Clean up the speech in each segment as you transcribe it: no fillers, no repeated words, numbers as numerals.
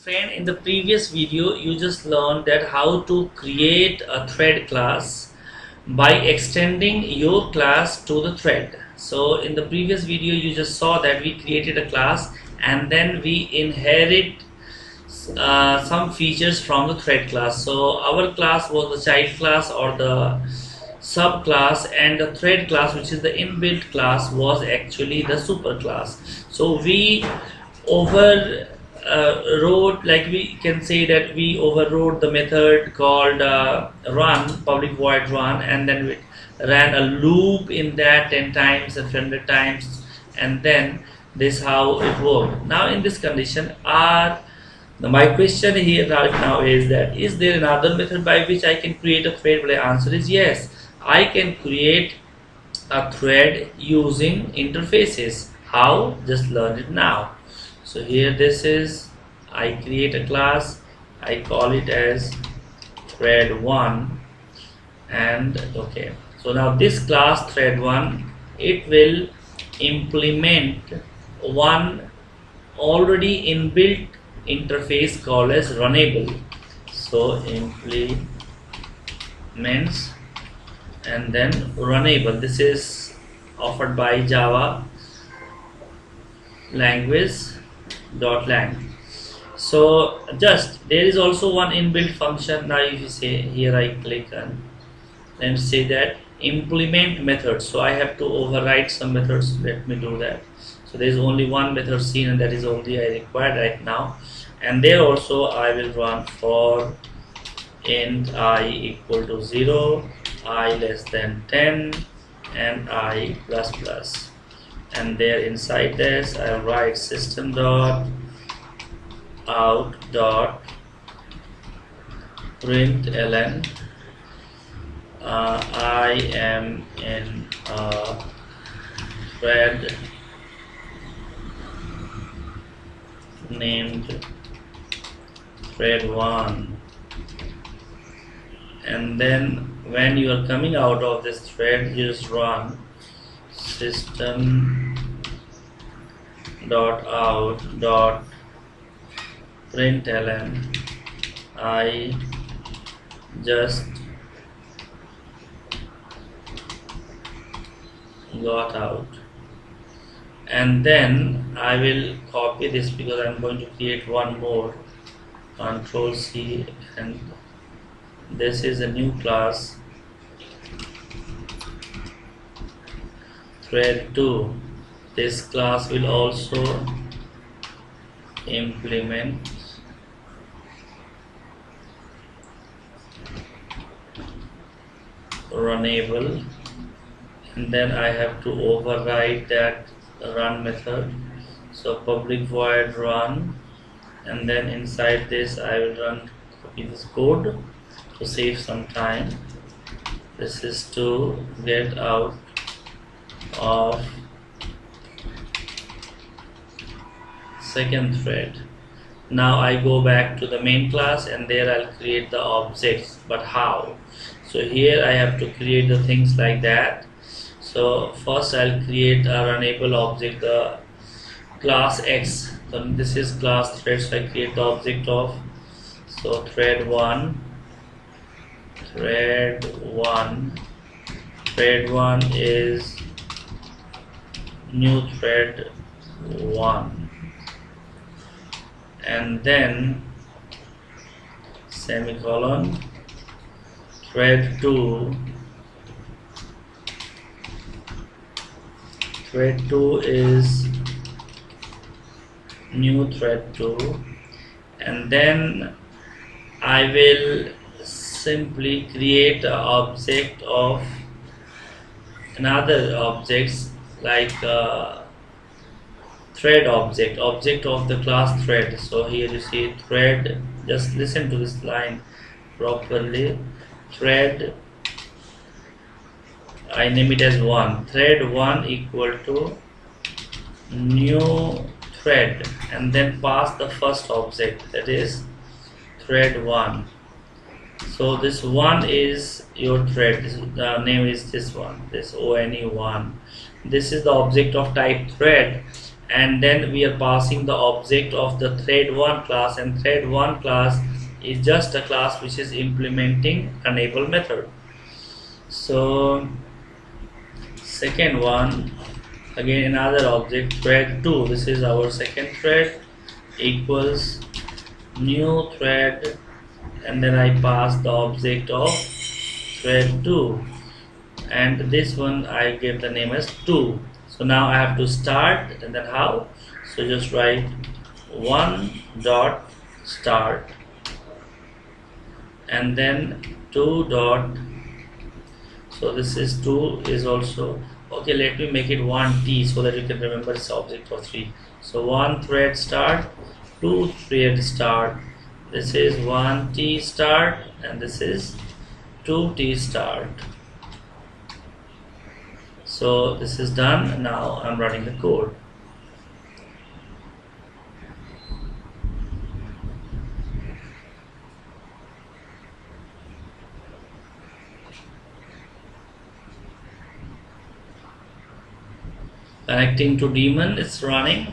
Friend, in the previous video you just learned that how to create a thread class by extending your class to the thread. So in the previous video you just saw that we created a class and then we inherit some features from the thread class. So our class was the child class or the subclass, and the thread class, which is the inbuilt class, was actually the super class. So we over wrote, like we can say that we overrode the method called run, public void run, and then we ran a loop in that 10 times and 100 times, and then this how it worked. Now in this condition, my question here right now is that is there another method by which I can create a thread? Well, the answer is yes. I can create a thread using interfaces. How? Just learn it now. So here this is, I create a class, I call it as thread1, and okay, so now this class thread1, it will implement one already inbuilt interface called as runnable. So implements and then runnable. This is offered by Java language.lang. So just there is also one inbuilt function. Now if you say here, I click on and say that implement method, so I have to override some methods. Let me do that. So there is only one method seen, and that is only I require right now. And there also I will run for int I equal to 0, I less than 10, and I plus plus. And there inside this I will write system dot out dot println I am in a thread named thread1, and then when you are coming out of this thread, you just run system dot out dot println I just got out, and then I will copy this because I'm going to create one more. Control C, and this is a new class thread2. This class will also implement runnable, and then I have to override that run method. So public void run, and then inside this I will copy this code to save some time. This is to get out of second thread. Now I go back to the main class, and there I'll create the objects. But how? So here I have to create the things like that. So first I'll create a runnable object, the class X. So this is class thread, so I create the object of, so thread1 is new thread1, and then semicolon thread2 is new thread2, and then I will simply create an object of another objects like thread object of the class thread. So here you see thread, just listen to this line properly, thread, I name it as 1, thread1 equal to new thread, and then pass the first object, that is thread1. So this 1 is your thread, the name is this one, this one. This is the object of type thread, and then we are passing the object of the thread1 class, and thread1 class is just a class which is implementing enable method. So second one, again another object thread2, this is our second thread, equals new thread, and then I pass the object of thread2, and this one I give the name as 2. So now I have to start, and then how? So just write 1 dot start, and then 2 dot, so this is 2 is also okay. Let me make it 1t so that you can remember this object for 3. So 1 thread start, 2 thread start, this is 1t start, and this is 2t start. So this is done. Now I'm running the code. Connecting to daemon, it's running.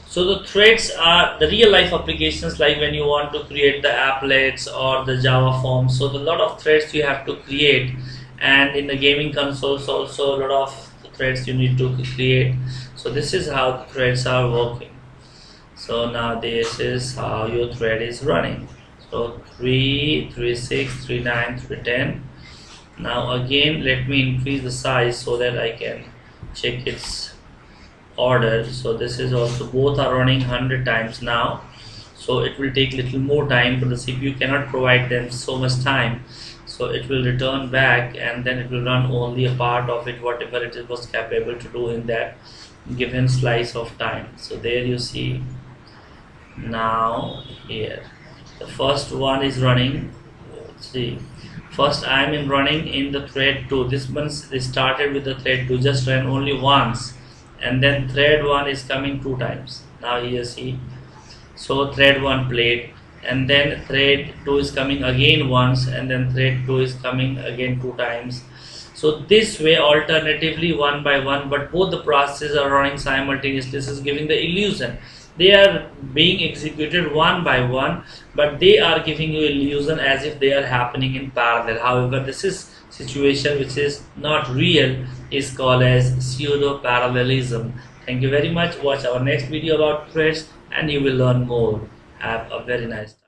So the threads are the real life applications, like when you want to create the applets or the Java forms. So the lot of threads you have to create, and in the gaming consoles also a lot of threads you need to create. So this is how the threads are working. So now this is how your thread is running. So 3, 3, 6, 3, 9, 3, 10. Now again let me increase the size so that I can check its order. So this is also, both are running 100 times now, so it will take little more time, but the CPU cannot provide them so much time, so it will return back, and then it will run only a part of it, whatever it was capable to do in that given slice of time. So there you see. Now here the first one is running. See, first I am running in the thread 2. This one started with the thread 2, just ran only once, and then thread 1 is coming 2 times. Now here see, so thread 1 played, and then thread 2 is coming again once, and then thread 2 is coming again 2 times. So this way, alternatively, one by one, but both the processes are running simultaneously. This is giving the illusion they are being executed one by one, but they are giving you illusion as if they are happening in parallel. However, this is situation which is not real, is called as pseudo parallelism. Thank you very much. Watch our next video about threads and you will learn more. Have a very nice day.